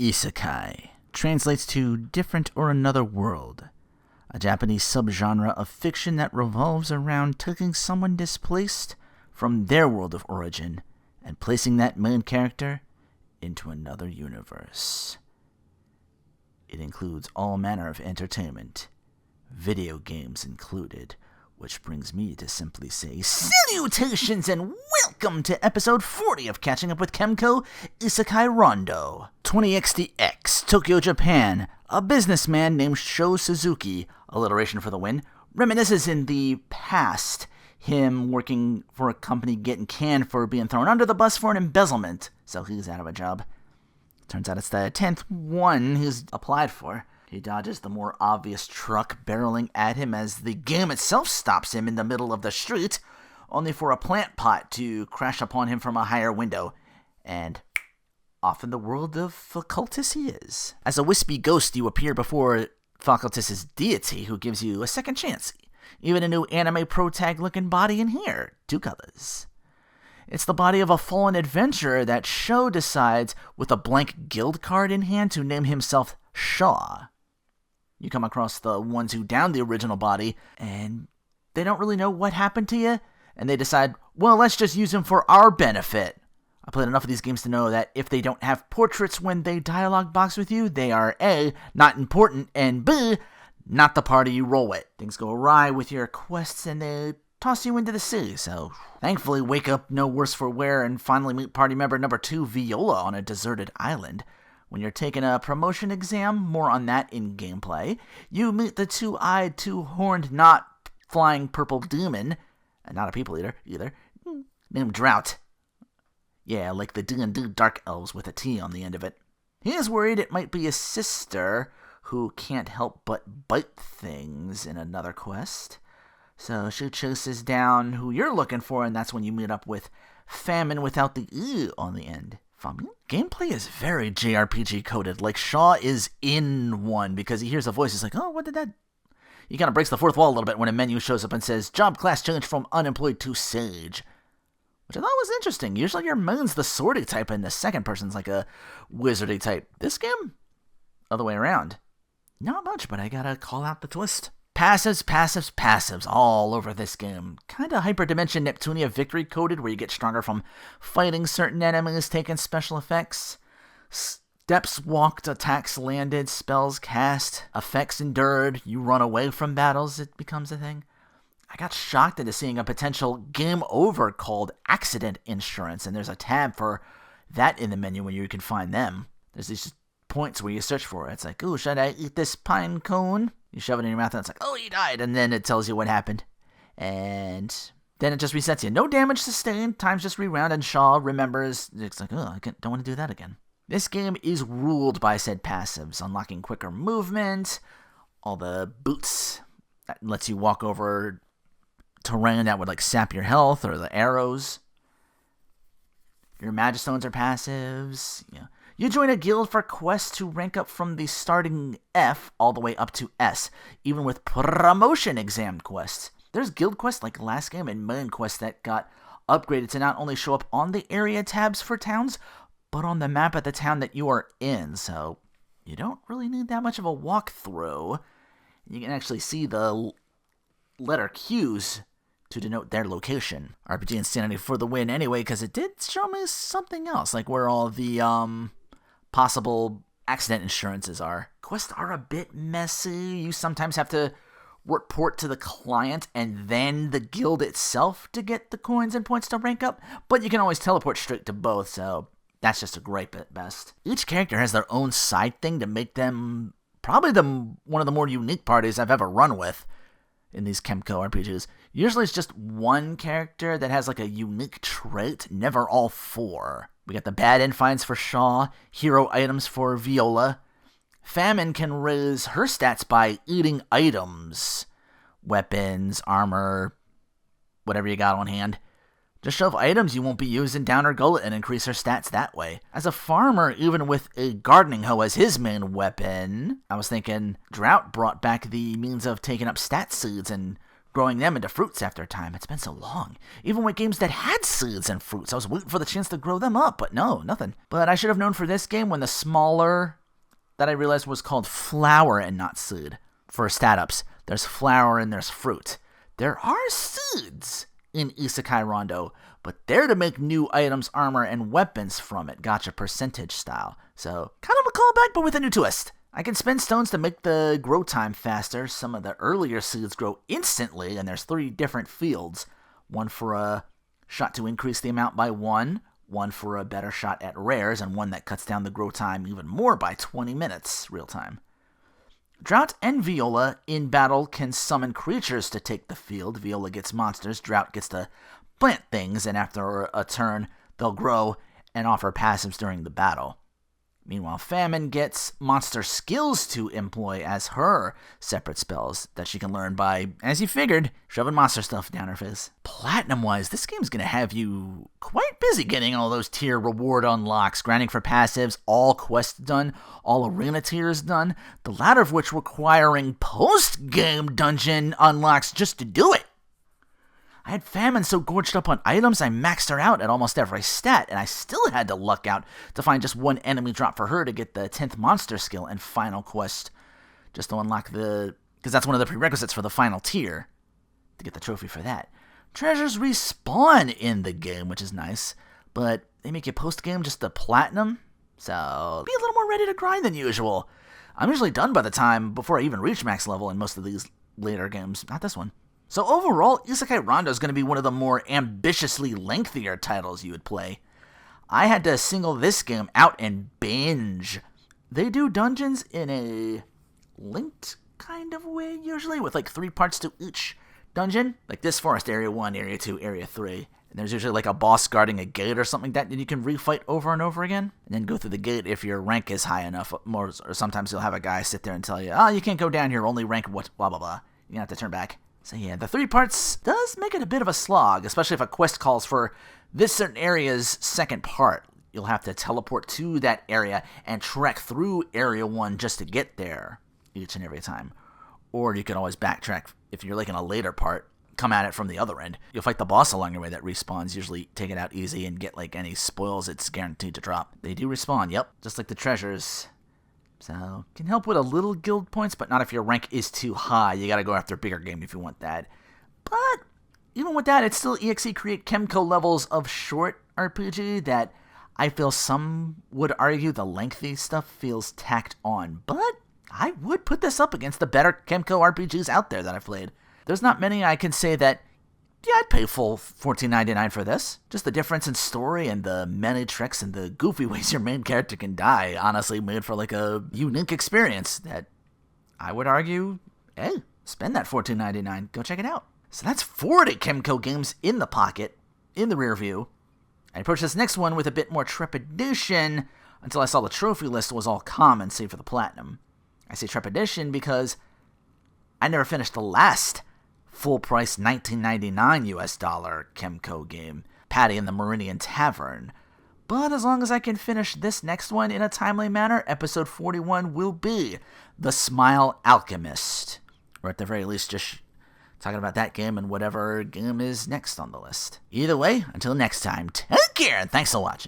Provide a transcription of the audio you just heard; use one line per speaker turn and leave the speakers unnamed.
Isekai translates to different or another world, a Japanese subgenre of fiction that revolves around taking someone displaced from their world of origin and placing that main character into another universe. It includes all manner of entertainment, video games included, which brings me to simply say salutations and welcome to episode 40 of Catching Up with Kemco, Isekai Rondo. 20XDX, Tokyo, Japan. A businessman named Sho Suzuki, alliteration for the win, reminisces in the past him working for a company getting canned for being thrown under the bus for an embezzlement, so he's out of a job. Turns out it's the 10th one he's applied for. He dodges the more obvious truck barreling at him as the game itself stops him in the middle of the street, only for a plant pot to crash upon him from a higher window. And off in the world of Facultas he is. As a wispy ghost, you appear before Facultas' deity, who gives you a second chance. Even a new anime pro-tag-looking body in here. 2 colors. It's the body of a fallen adventurer that Sho decides, with a blank guild card in hand, to name himself Shaw. You come across the ones who downed the original body, and they don't really know what happened to you, and they decide, well, let's just use him for our benefit. I played enough of these games to know that if they don't have portraits when they dialogue box with you, they are A, not important, and B, not the party you roll with. Things go awry with your quests, and they toss you into the sea, so thankfully wake up no worse for wear and finally meet party member number 2, Viola, on a deserted island. When you're taking a promotion exam, more on that in gameplay, you meet the 2-eyed, 2-horned, not flying purple demon, and not a people eater either, named Drought. Yeah, like the D&D Dark Elves with a T on the end of it. He is worried it might be his sister, who can't help but bite things in another quest. So she chases down who you're looking for, and that's when you meet up with Famine without the E on the end. Famine? Gameplay is very JRPG coded, like Shaw is in one, because he hears a voice, he's like, oh, what did that... He kind of breaks the fourth wall a little bit when a menu shows up and says, job class changed from unemployed to sage. Which I thought was interesting. Usually your main's the swordy type and the second person's like a wizardy type. This game? Other way around. Not much, but I gotta call out the twist. Passives all over this game. Kinda Hyperdimension Neptunia victory coded, where you get stronger from fighting certain enemies, taking special effects. Steps walked, attacks landed, spells cast, effects endured, you run away from battles, it becomes a thing. I got shocked into seeing a potential game over called Accident Insurance, and there's a tab for that in the menu where you can find them. There's these points where you search for it. It's like, ooh, should I eat this pine cone? You shove it in your mouth and it's like, oh, you died. And then it tells you what happened. And then it just resets you. No damage sustained. Time's just rewound. And Shaw remembers. It's like, oh, I don't want to do that again. This game is ruled by said passives. Unlocking quicker movement. All the boots. That lets you walk over terrain that would like sap your health. Or the arrows. Your Magistones are passives. Yeah. You join a guild for quests to rank up from the starting F all the way up to S, even with promotion exam quests. There's guild quests like last game and main quests that got upgraded to not only show up on the area tabs for towns, but on the map of the town that you are in, so you don't really need that much of a walkthrough. You can actually see the letter Q's to denote their location. RPG Insanity for the win anyway, because it did show me something else, like where all the possible accident insurances are. Quests are a bit messy. You sometimes have to report to the client and then the guild itself to get the coins and points to rank up, but you can always teleport straight to both, so that's just a great bit best. Each character has their own side thing to make them probably one of the more unique parties I've ever run with in these Kemco RPGs. Usually it's just one character that has like a unique trait, never all 4. We got the bad end finds for Shaw, hero items for Viola. Famine can raise her stats by eating items, weapons, armor, whatever you got on hand. Just shove items you won't be using down her gullet and increase her stats that way. As a farmer, even with a gardening hoe as his main weapon, I was thinking Drought brought back the means of taking up stat seeds and growing them into fruits after a time. It's been so long. Even with games that had seeds and fruits, I was waiting for the chance to grow them up, but no, nothing. But I should have known for this game when the smaller that I realized was called flower and not seed. For stat ups, there's flower and there's fruit. There are seeds in Isekai Rondo, but they're to make new items, armor, and weapons from it, gotcha percentage style. So, kind of a callback, but with a new twist. I can spend stones to make the grow time faster. Some of the earlier seeds grow instantly, and there's 3 different fields. One for a shot to increase the amount by 1, one for a better shot at rares, and one that cuts down the grow time even more by 20 minutes real time. Drought and Viola in battle can summon creatures to take the field. Viola gets monsters, Drought gets to plant things, and after a turn, they'll grow and offer passives during the battle. Meanwhile, Famine gets monster skills to employ as her separate spells that she can learn by, as you figured, shoving monster stuff down her face. Platinum-wise, this game's going to have you quite busy getting all those tier reward unlocks, grinding for passives, all quests done, all arena tiers done, the latter of which requiring post-game dungeon unlocks just to do it. I had Famine so gorged up on items, I maxed her out at almost every stat, and I still had to luck out to find just one enemy drop for her to get the 10th monster skill and final quest, just to unlock because that's one of the prerequisites for the final tier, to get the trophy for that. Treasures respawn in the game, which is nice, but they make you post-game just the platinum, so be a little more ready to grind than usual. I'm usually done by the time before I even reach max level in most of these later games, not this one. So overall, Isekai Rondo is going to be one of the more ambitiously lengthier titles you would play. I had to single this game out and binge. They do dungeons in a linked kind of way, usually, with like 3 parts to each dungeon. Like this forest, Area 1, Area 2, Area 3. And there's usually like a boss guarding a gate or something like that you can refight over and over again. And then go through the gate if your rank is high enough. Or sometimes you'll have a guy sit there and tell you, oh, you can't go down here, only rank what, blah, blah, blah. You're going to have to turn back. So yeah, the 3 parts does make it a bit of a slog, especially if a quest calls for this certain area's second part. You'll have to teleport to that area and trek through Area 1 just to get there each and every time. Or you can always backtrack if you're like in a later part, come at it from the other end. You'll fight the boss along your way that respawns, usually take it out easy and get like any spoils it's guaranteed to drop. They do respawn, yep, just like the treasures. So, can help with a little guild points, but not if your rank is too high. You gotta go after a bigger game if you want that. But, even with that, it's still EXE-Create Kemco levels of short RPG that I feel some would argue the lengthy stuff feels tacked on. But, I would put this up against the better Kemco RPGs out there that I've played. There's not many I can say that, yeah, I'd pay full $14.99 for this. Just the difference in story and the many tricks and the goofy ways your main character can die honestly made for like a unique experience that I would argue, hey, spend that $14.99. Go check it out. So that's 40 Kemco games in the pocket, in the rear view. I approached this next one with a bit more trepidation until I saw the trophy list was all common save for the platinum. I say trepidation because I never finished the last full price $19.99 US Kemco game, Patty in the Meridian Tavern. But as long as I can finish this next one in a timely manner, episode 41 will be The Smile Alchemist. Or at the very least, just talking about that game and whatever game is next on the list. Either way, until next time, take care and thanks for watching.